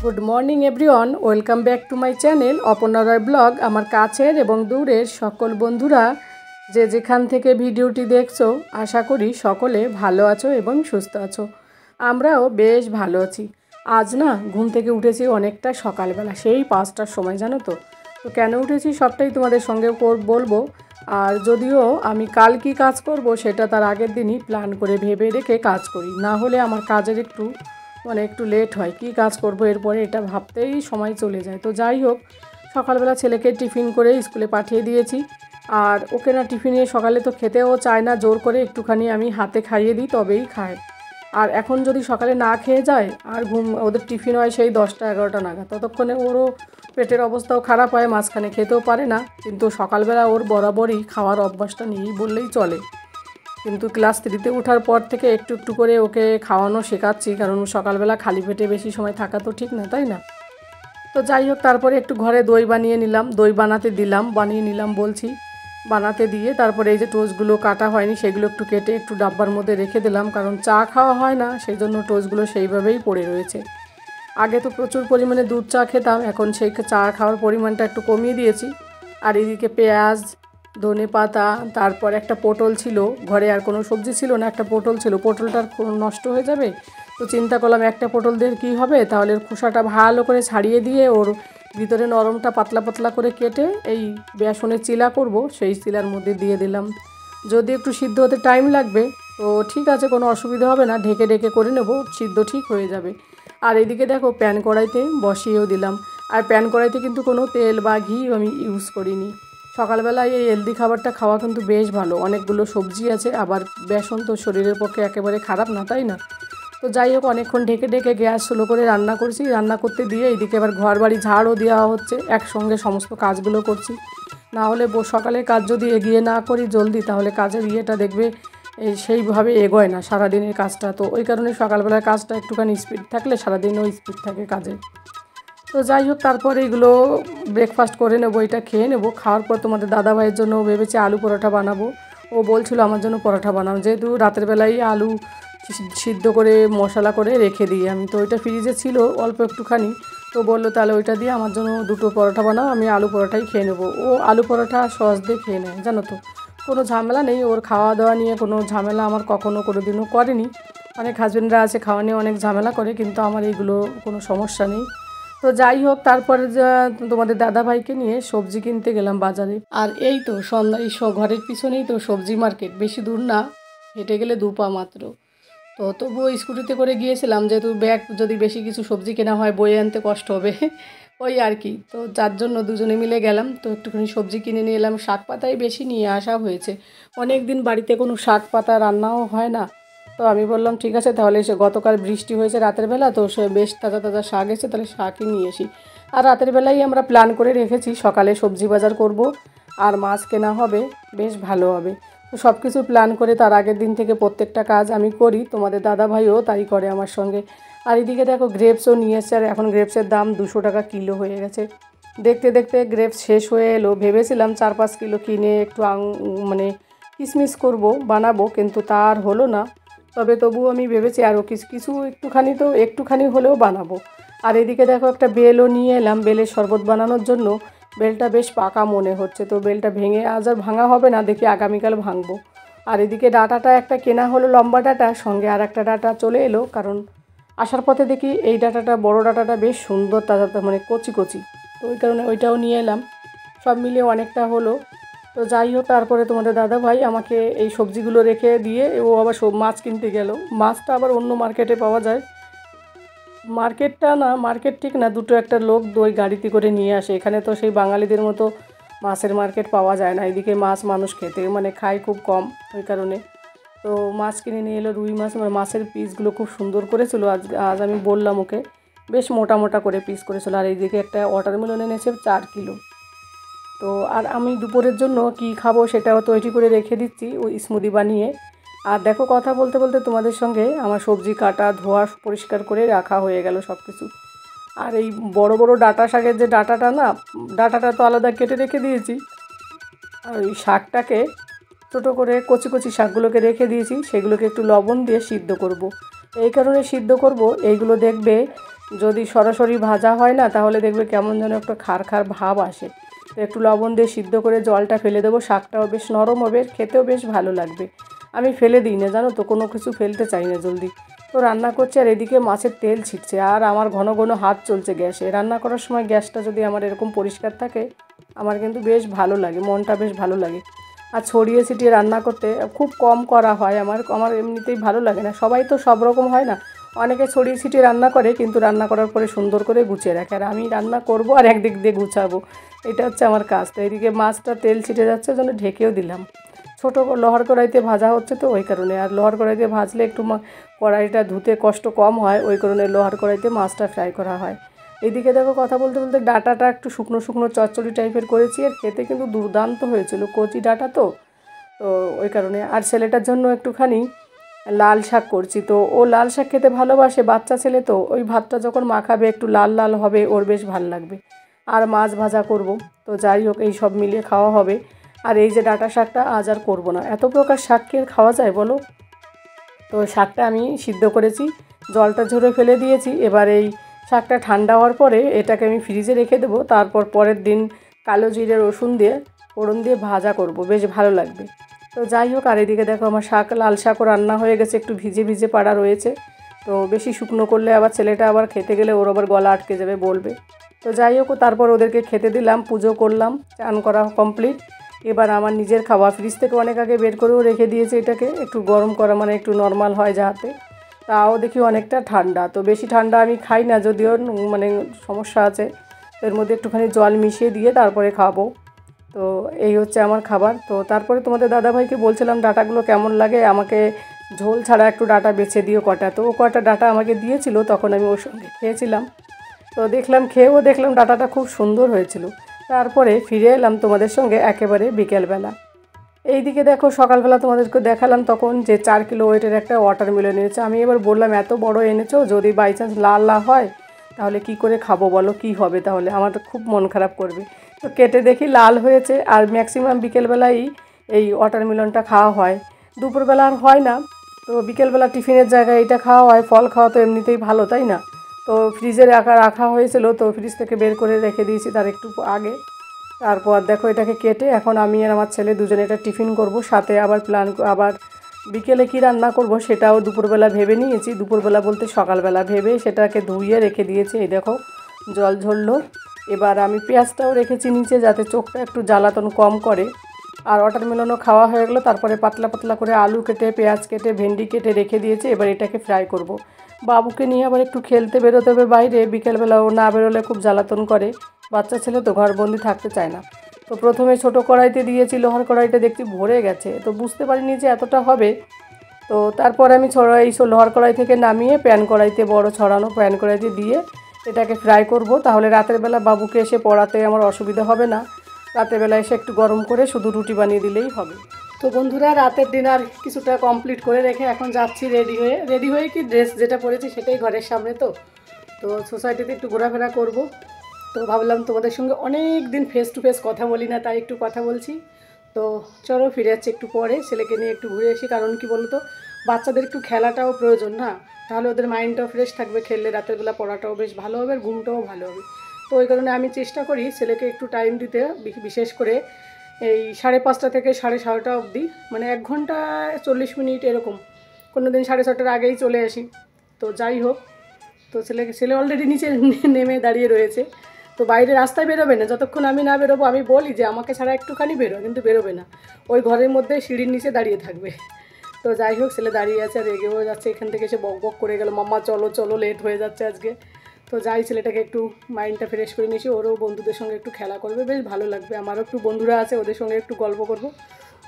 Good morning everyone, welcome back to my channel Aparna Roy blog. আমার কাছের এবং দূরের সকল বন্ধুরা যে যেখান থেকে ভিডিওটি দেখছো, আশা করি সকলে ভালো আছো এবং সুস্থ আছো। আমরাও বেশ ভালো আছি। আজ না ঘুম থেকে উঠেছি অনেকটা সকালবেলা, সেই 5টার সময়, জানো তো। কেন উঠেছি সবটাই তোমাদের সঙ্গে বলবো। আর যদিও আমি কাল কি কাজ করব সেটা তার আগের দিনই প্ল্যান করে ভেবে রেখে কাজ করি, না হলে আমার কাজের একটু লেট হয়। কি কাজ করব এরপরে এটা ভাবতেই সময় চলে যায়। তো যাই হোক, সকালবেলা ছেলেকে টিফিন করে স্কুলে পাঠিয়ে দিয়েছি। আর ওকে না টিফিনে সকালে তো খেতেও চায় না, জোর করে একটুখানি আমি হাতে খাইয়ে দিই তবেই খায়। আর এখন যদি সকালে না খেয়ে যায় আর ওদের টিফিন হয় সেই 10টা-11টা নাগাদ, ততক্ষণে ওরও পেটের অবস্থাও খারাপ হয়, মাঝখানে খেতেও পারে না। কিন্তু সকালবেলা ওর বরাবরই খাওয়ার অভ্যাসটা নেই বললেই চলে। কিন্তু ক্লাস 3তে ওঠার পর থেকে একটু একটু করে ওকে খাওয়ানো শেখাচ্ছি, কারণ সকালবেলা খালি পেটে বেশি সময় থাকা তো ঠিক না, তাই না? তো যাই হোক, তারপরে একটু ঘরে দই বানিয়ে নিলাম, দই বানিয়ে নিলাম বলছি। বানাতে দিয়ে তারপরে এই যে টোস্টগুলো কাটা হয়নি সেগুলো একটু কেটে একটু ডাব্বার মধ্যে রেখে দিলাম, কারণ চা খাওয়া হয় না, সেই জন্য টোস্টগুলো সেইভাবেই পড়ে রয়েছে। আগে তো প্রচুর পরিমাণে দুধ চা খেতাম, এখন সেই চা খাওয়ার পরিমাণটা একটু কমিয়ে দিয়েছি। আর এদিকে পেঁয়াজ, ধনে পাতা, তারপর একটা পটল ছিল ঘরে, আর কোনো সবজি ছিল না, একটা পটল ছিল, পটলটার নষ্ট হয়ে যাবে। তো চিন্তা করলাম একটা পটল দিয়ে কী হবে, তাহলে খোসাটা ভালো করে ছাড়িয়ে দিয়ে ওর ভিতরে নরমটা পাতলা পাতলা করে কেটে এই বেসনের চিলা করব, সেই চিলার মধ্যে দিয়ে দিলাম। যদি একটু সিদ্ধ হতে টাইম লাগবে তো ঠিক আছে, কোনো অসুবিধা হবে না, ঢেকে ঢেকে করে নেব, সিদ্ধ ঠিক হয়ে যাবে। আর এদিকে দেখো প্যান কড়াইতে বসিয়েও দিলাম। আর প্যান কড়াইতে কিন্তু কোনো তেল বা ঘি আমি ইউজ করিনি। সকালবেলায় এই হেলদি খাবারটা খাওয়া কিন্তু বেশ ভালো, অনেকগুলো সবজি আছে, আবার বেসন তো শরীরের পক্ষে একেবারে খারাপ না, তাই না? তো যাই হোক, অনেকক্ষণ ঢেকে ঢেকে গ্যাস স্লো করে রান্না করছি। রান্না করতে দিয়ে এইদিকে আবার ঘর বাড়ি ঝাড়ও দেওয়া হচ্ছে, একসঙ্গে সমস্ত কাজগুলো করছি। না হলে সকালের কাজ যদি এগিয়ে না করি জলদি, তাহলে কাজের ইয়েটা দেখবে সেইভাবে এগোয় না সারাদিনের কাজটা। তো ওই কারণে সকালবেলার কাজটা একটুখানি স্পিড থাকলে সারাদিনও স্পিড থাকে কাজে। তো যাই হোক, তারপরে এগুলো ব্রেকফাস্ট করে নেবো, এটা খেয়ে নেবো। খাওয়ার পর তোমাদের দাদাভাইয়ের জন্য ভেবেছি আলু পরোটা বানাবো। ও বলছিল আমার জন্য পরোটা বানাও, যেহেতু রাতের বেলায় আলু সিদ্ধ করে মশলা করে রেখে দিই আমি, তো ওইটা ফ্রিজে ছিল অল্প একটুখানি। তো বললো তাহলে ওইটা দিয়ে আমার জন্য 2টো পরোটা বানাও, আমি আলু পরোটাই খেয়ে নেবো। ও আলু পরোটা সস দিয়ে খেয়ে নেয়, জানো তো। কোনো ঝামেলা নেই ওর, খাওয়া দাওয়া নিয়ে কোনো ঝামেলা আমার কখনো কোনো দিনও করেনি। অনেক হাজবেন্ডরা আছে খাওয়া নিয়ে অনেক ঝামেলা করে, কিন্তু আমার এইগুলো কোনো সমস্যা নেই। তো যাই হোক, তারপরে তোমাদের দাদাভাইকে নিয়ে সবজি কিনতে গেলাম বাজারে। আর এই তো সন্ধ্যা, এই ঘরের পিছনেই তো সবজি মার্কেট, বেশি দূর না, হেঁটে গেলে 2 পা মাত্র। তো তবুও স্কুটিতে করে গিয়েছিলাম, যেহেতু ব্যাগ যদি বেশি কিছু সবজি কেনা হয় বয়ে আনতে কষ্ট হবে ওই আর কি। তো যার জন্য দুজনে মিলে গেলাম, তো একটুখানি সবজি কিনে নিয়ে এলাম। শাক পাতাই বেশি নিয়ে আসা হয়েছে, অনেক দিন বাড়িতে কোনো শাক পাতা রান্নাও হয় না। তো আমি বললাম ঠিক আছে, তাহলে সে গতকাল বৃষ্টি হয়েছে রাতের বেলা, তো সে বেশ তাজা তাজা শাক এসে, তাহলে শাকই নিয়ে আসি। আর রাতের বেলায় আমরা প্ল্যান করে রেখেছি সকালে সবজি বাজার করব আর মাছ কেনা হবে, বেশ ভালো হবে। তো সব কিছু প্ল্যান করে তার আগের দিন থেকে প্রত্যেকটা কাজ আমি করি, তোমাদের দাদাভাইও তাই করে আমার সঙ্গে। আর এদিকে দেখো গ্রেপসও নিয়ে এসছে, আর এখন গ্রেপসের দাম 200 টাকা কিলো হয়ে গেছে। দেখতে দেখতে গ্রেপস শেষ হয়ে এলো। ভেবেছিলাম 4-5 কিলো কিনে একটু কিশমিশ করব, বানাবো, কিন্তু তার হলো না। তবে তবুও আমি ভেবেছি আরও কিছু একটুখানি হলেও বানাবো। আর এদিকে দেখো একটা বেলও নিয়ে এলাম, বেলের শরবত বানানোর জন্য। বেলটা বেশ পাকা মনে হচ্ছে, তো বেলটা ভেঙে আজ আর ভাঙা হবে না, দেখি আগামীকাল ভাঙবো। আর এদিকে ডাঁটাটা একটা কেনা হলো, লম্বা ডাঁটা, সঙ্গে আর একটা ডাঁটা চলে এলো, কারণ আসার পথে দেখি এই ডাঁটাটা, বড় ডাঁটাটা বেশ সুন্দর, তাজা, মানে কচি কচি, তো ওই কারণে ওইটাও নিয়ে এলাম। সব মিলিয়ে অনেকটা হলো। তো যাই হোক, তারপরে তোমাদের দাদাভাই আমাকে এই সবজিগুলো রেখে দিয়ে ও আবার মাছ কিনতে গেল। মাছটা আবার অন্য মার্কেটে পাওয়া যায়, মার্কেটটা না, মার্কেট ঠিক না, দুটো একটা লোক ওই গাড়িতে করে নিয়ে আসে। এখানে তো সেই বাঙালিদের মতো মাছের মার্কেট পাওয়া যায় না, এদিকে মাছ মানুষ খেতে খায় খুব কম, ওই কারণে। তো মাছ কিনে নিয়ে এলো, রুই মাছ, মাছের পিসগুলো খুব সুন্দর করেছিল। আজ আমি বললাম ওকে, বেশ মোটা মোটা করে পিস করেছিল। আর এইদিকে একটা ওয়াটারমেলন এনেছে 4 কিলো। তো আর আমি দুপুরের জন্য কি খাবো সেটাও তৈরি করে রেখে দিচ্ছি, ওই স্মুদি বানিয়ে। আর দেখো, কথা বলতে বলতে তোমাদের সঙ্গে আমার সবজি কাটা, ধোয়া, পরিষ্কার করে রাখা হয়ে গেল সব কিছু। আর এই বড় বড় ডাঁটা শাকের যে ডাঁটাটা না, ডাঁটাটা তো আলাদা কেটে রেখে দিয়েছি। আর ওই শাকটাকে ছোটো করে কচি কচি শাকগুলোকে রেখে দিয়েছি, সেগুলোকে একটু লবণ দিয়ে সিদ্ধ করব। এই কারণে সিদ্ধ করব, এইগুলো দেখবে যদি সরাসরি ভাজা হয় না তাহলে দেখবে কেমন যেন একটা খাড় খাড় ভাব আসে। তো একটু লবণ দিয়ে সিদ্ধ করে জলটা ফেলে দেবো, শাকটাও বেশ নরম হবে, খেতেও বেশ ভালো লাগবে। আমি ফেলে দিই না জানো তো, কোনো কিছু ফেলতে চাই না জলদি। তো রান্না করছি আর এদিকে মাছের তেল ছিটছে, আর আমার ঘন ঘন হাত চলছে গ্যাসে। রান্না করার সময় গ্যাসটা যদি আমার এরকম পরিষ্কার থাকে আমার কিন্তু বেশ ভালো লাগে, মনটা বেশ ভালো লাগে। আর ছড়িয়ে ছিটিয়ে রান্না করতে খুব কম করা হয় আমার এমনিতেই ভালো লাগে না। সবাই তো সব রকম হয় না, অনেকে ছড়িয়ে ছিটিয়ে রান্না করে কিন্তু রান্না করার পরে সুন্দর করে গুছিয়ে রাখে। আর আমি রান্না করব আর একদিক দিয়ে গুছাবো, এটা হচ্ছে আমার কাজ। তো এইদিকে মাছটা তেল ছিটে যাচ্ছে, ওই জন্য ঢেকেও দিলাম। ছোটো লোহার কড়াইতে ভাজা হচ্ছে তো ওই কারণে, আর লোহার কড়াইতে ভাজলে একটু কড়াইটা ধুতে কষ্ট কম হয়, ওই কারণে লোহার কড়াইতে মাছটা ফ্রাই করা হয়। এদিকে দেখো কথা বলতে বলতে ডাঁটাটা একটু শুকনো শুকনো চচ্চড়ি টাইপের করেছি, আর খেতে কিন্তু দুর্দান্ত হয়েছিল, কচি ডাঁটা তো ওই কারণে। আর ছেলেটার জন্য একটুখানি লাল শাক করছি, তো ও লাল শাক খেতে ভালোবাসে, বাচ্চা ছেলে তো ওই ভাতটা যখন মাখাবে একটু লাল লাল হবে, ওর বেশ ভালো লাগবে। আর মাছ ভাজা করব, তো যাই হোক এই সব মিলিয়ে খাওয়া হবে। আর এই যে ডাঁটা শাকটা আজ আর করবো না, এত প্রকার শাক কি আর খাওয়া যায় বলো। তো শাকটা আমি সিদ্ধ করেছি, জলটা ঝরে ফেলে দিয়েছি। এবার এই শাকটা ঠান্ডা হওয়ার পরে এটাকে আমি ফ্রিজে রেখে দেবো, তারপর পরের দিন কালো জিরে রসুন দিয়ে ফোড়ন দিয়ে ভাজা করব, বেশ ভালো লাগবে। তো যাই হোক, আর এদিকে দেখো আমার লাল শাকও রান্না হয়ে গেছে, একটু ভিজে ভিজে পাড়া রয়েছে। তো বেশি শুকনো করলে আবার ছেলেটা আবার খেতে গেলে ওর আবার গলা আটকে যাবে বলবে। তো যাই হোক, তারপর ওদেরকে খেতে দিলাম, পুজো করলাম, চান করা কমপ্লিট। এবার আমার নিজের খাওয়া ফ্রিজ থেকে অনেক আগে বের করেও রেখে দিয়েছে, এটাকে একটু গরম করা মানে একটু নর্মাল হয় যাতে। তাও দেখি অনেকটা ঠান্ডা, তো বেশি ঠান্ডা আমি খাই না, যদিও মানে সমস্যা আছে। এর মধ্যে একটুখানি জল মিশিয়ে দিয়ে তারপরে খাবো। তো এই হচ্ছে আমার খাবার। তো তারপরে তোমাদের দাদাভাইকে বলছিলাম ডাঁটাগুলো কেমন লাগে, আমাকে ঝোল ছাড়া একটু ডাঁটা বেছে দিও কটা। তো ও কটা ডাঁটা আমাকে দিয়েছিল, তখন আমি ওর সঙ্গে খেয়েছিলাম। তো খেয়েও দেখলাম ডাঁটাটা খুব সুন্দর হয়েছিল। তারপরে ফিরে এলাম তোমাদের সঙ্গে একেবারে বিকেলবেলা। এইদিকে দেখো সকালবেলা তোমাদেরকে দেখালাম তখন যে 4 কিলো ওয়েটের একটা ওয়াটারমেলন এনেছে। আমি এবার বললাম এত বড় এনেছো, যদি বাই চান্স লাল লাল হয় তাহলে কি করে খাবো বলো, কি হবে তাহলে, আমার তো খুব মন খারাপ করবে। তো কেটে দেখি লাল হয়েছে। আর ম্যাক্সিমাম বিকেলবেলাই এই ওয়াটারমেলনটা খাওয়া হয়, দুপুরবেলা আর হয় না। তো বিকেলবেলা টিফিনের জায়গায় এটা খাওয়া হয়, ফল খাওয়া তো এমনিতেই ভালো তাই না। তো ফ্রিজে রাখা হয়েছিল, তো ফ্রিজ থেকে বের করে রেখে দিয়েছি তার একটু আগে। তারপর দেখো এটাকে কেটে এখন আমি আর আমার ছেলে দুজনে এটা টিফিন করব, সাথে আবার আবার বিকেলে কি রান্না করব সেটাও দুপুরবেলা ভেবে নিয়েছি। দুপুরবেলা বলতে সকালবেলা ভেবে সেটাকে ধুইয়ে রেখে দিয়েছি। এই দেখো জল ঝরলো। এবার আমি পেঁয়াজটাও রেখেছি নিচে, যাতে চোখটা একটু জ্বালাতন কম করে। আর ওয়াটারমেলনও খাওয়া হয়ে গেলো। তারপরে পাতলা পাতলা করে আলু কেটে, পেঁয়াজ কেটে, ভেন্ডি কেটে রেখে দিয়েছি। এবার এটাকে ফ্রাই করব। বাবুকে নিয়ে আবার একটু খেলতে বেরোতে হবে বাইরে, বিকেলবেলাও না বেরোলে খুব জ্বালাতন করে, বাচ্চা ছেলে তো ঘরবন্দি থাকতে চায় না। তো প্রথমে ছোটো কড়াইতে দিয়েছি, লোহার কড়াইটা দেখছি ভরে গেছে, তো বুঝতে পারিনি যে এতটা হবে। তো তারপর আমি এই লোহার কড়াই থেকে নামিয়ে প্যান কড়াইতে, বড় ছড়ানো প্যান কড়াইতে দিয়ে এটাকে ফ্রাই করব। তাহলে রাতের বেলা বাবুকে এসে পড়াতে আমার অসুবিধা হবে না, রাতের বেলা এসে একটু গরম করে শুধু রুটি বানিয়ে দিলেই হবে। তো বন্ধুরা, রাতের ডিনার কিছুটা কমপ্লিট করে রেখে এখন যাচ্ছি রেডি হয়ে কি ড্রেস যেটা পরেছি সেটাই ঘরের সামনে। তো সোসাইটিতে একটু ঘোরাফেরা করব। তো ভাবলাম তোমাদের সঙ্গে অনেক দিন ফেস টু ফেস কথা বলি না, তাই একটু কথা বলছি। তো চলো ফিরে যাচ্ছি একটু পরে, ছেলেকে নিয়ে একটু ঘুরে আসি। কারণ কি বলো তো, বাচ্চাদের একটু খেলাটাও প্রয়োজন না, তাহলে ওদের মাইন্ডটাও ফ্রেশ থাকবে, খেললে রাতের বেলা পড়াটাও বেশ ভালো হবে, আর ঘুমটাও ভালো হবে। তো ওই কারণে আমি চেষ্টা করি ছেলেকে একটু টাইম দিতে, বিশেষ করে এই 5:30 থেকে 7:30 অবধি, মানে 1 ঘন্টা 40 মিনিট এরকম। কোনো দিন 6:30টার আগেই চলে আসি। তো যাই হোক, তো ছেলে অলরেডি নিচে নেমে দাঁড়িয়ে রয়েছে। তো বাইরে রাস্তায় বেরোবে না যতক্ষণ আমি না বেরোবো। আমি বলি যে আমাকে ছাড়া একটুখানি বেরো, কিন্তু বেরোবে না, ওই ঘরের মধ্যে সিঁড়ির নিচে দাঁড়িয়ে থাকবে। তো যাই হোক, ছেলে দাঁড়িয়ে আছে আর রেগে হয়ে যাচ্ছে, এখান থেকে এসে বক বক করে গেল, মাম্মা চলো চলো, লেট হয়ে যাচ্ছে আজকে। তো যাই, ছেলেটাকে একটু মাইন্ডটা ফ্রেশ করে নিয়েছি, ওরও বন্ধুদের সঙ্গে একটু খেলা করবে, বেশ ভালো লাগবে। আমারও একটু বন্ধুরা আছে, ওদের সঙ্গে একটু গল্প করব।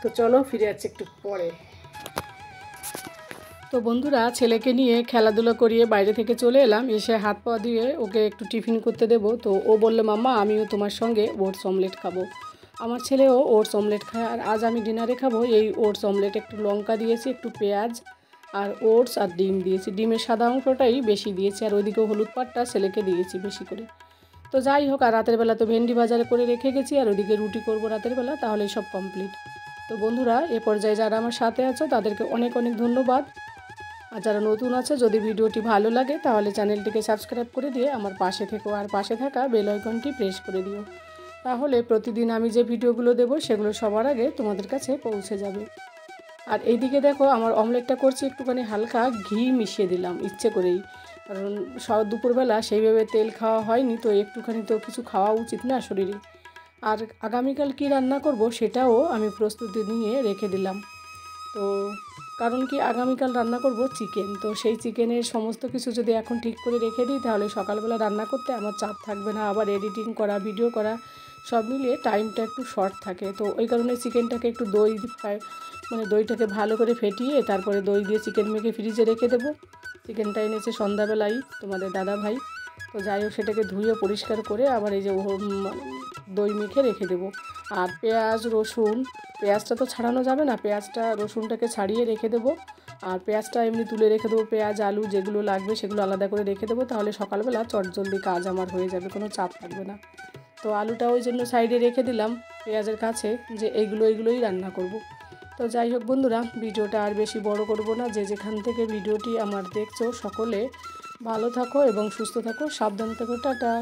তো চলো ফিরে যাচ্ছি একটু পরে। তো বন্ধুরা, ছেলেকে নিয়ে খেলাধুলো করিয়ে বাইরে থেকে চলে এলাম, এসে হাত পা দিয়ে ওকে একটু টিফিন করতে দেবো। তো ও বললো মাম্মা আমিও তোমার সঙ্গে ওটস অমলেট খাবো। আমার ছেলেও ওটস অমলেট খায়, আর আজ আমি ডিনারে খাবো এই ওটস অমলেট। একটু লঙ্কা দিয়েছি, একটু পেঁয়াজ আর ওটস আর ডিম দিয়েছি, ডিমের সাদা অংশটাই বেশি দিয়েছি, আর ওইদিকে হলুদ পাটটা ছেলেকে দিয়েছি বেশি করে। তো যাই হোক, আর রাতের বেলা তো ভেন্ডি বাজারে করে রেখে গেছি, আর ওইদিকে রুটি করবো রাতের বেলা, তাহলে সব কমপ্লিট। তো বন্ধুরা, এ পর্যায়ে যারা আমার সাথে আছো তাদেরকে অনেক অনেক ধন্যবাদ। আর যারা নতুন আছে যদি ভিডিওটি ভালো লাগে তাহলে চ্যানেলটিকে সাবস্ক্রাইব করে দিয়ে আমার পাশে থেকো, আর পাশে থাকা বেল আইকনটি প্রেস করে দিও। তাহলে প্রতিদিন আমি যে ভিডিওগুলো দেবো সেগুলো সবার আগে তোমাদের কাছে পৌঁছে যাবে। আর এইদিকে দেখো আমার অমলেটটা করছি, একটুখানি হালকা ঘি মিশিয়ে দিলাম ইচ্ছে করেই, কারণ দুপুরবেলা সেইভাবে তেল খাওয়া হয়নি, তো একটুখানি তো কিছু খাওয়া উচিত না শরীরে। আর আগামীকাল কি রান্না করব সেটাও আমি প্রস্তুতি নিয়ে রেখে দিলাম। তো কারণ কি আগামীকাল রান্না করব চিকেন, তো সেই চিকেনের সমস্ত কিছু যদি এখন ঠিক করে রেখে দিই তাহলে সকালবেলা রান্না করতে আমার চাপ থাকবে না, আবার এডিটিং করা, ভিডিও করা সব মিলিয়ে টাইমটা একটু শর্ট থাকে। তো ওই কারণে চিকেনটাকে একটু দইটাকে ভালো করে ফেটিয়ে তারপরে দই দিয়ে চিকেন মেখে ফ্রিজে রেখে দেবো। চিকেনটা এনেছে সন্ধ্যাবেলায় তোমাদের দাদা ভাই, তো যাই হোক সেটাকে ধুয়ে পরিষ্কার করে আবার এই যে দই মেখে রেখে দেবো। আর পেঁয়াজ রসুন, পেঁয়াজটা তো ছাড়ানো যাবে না, পেঁয়াজটা রসুনটাকে ছাড়িয়ে রেখে দেবো, আর পেঁয়াজটা এমনি তুলে রেখে দেবো। পেঁয়াজ আলু যেগুলো লাগবে সেগুলো আলাদা করে রেখে দেবো, তাহলে সকালবেলা চটজলদি কাজ আমার হয়ে যাবে, কোনো চাপ থাকবে না। তো আলুটা ওই জন্য সাইডে রেখে দিলাম পেঁয়াজের কাছে, যে এইগুলোই রান্না করব। তো যাই হোক বন্ধুরা, ভিডিওটা আর বেশি বড় করব না। যে যেখান থেকে ভিডিওটি আমার দেখছো সকলে ভালো থাকো এবং সুস্থ থাকো, সাবধান থাকো, টাটা।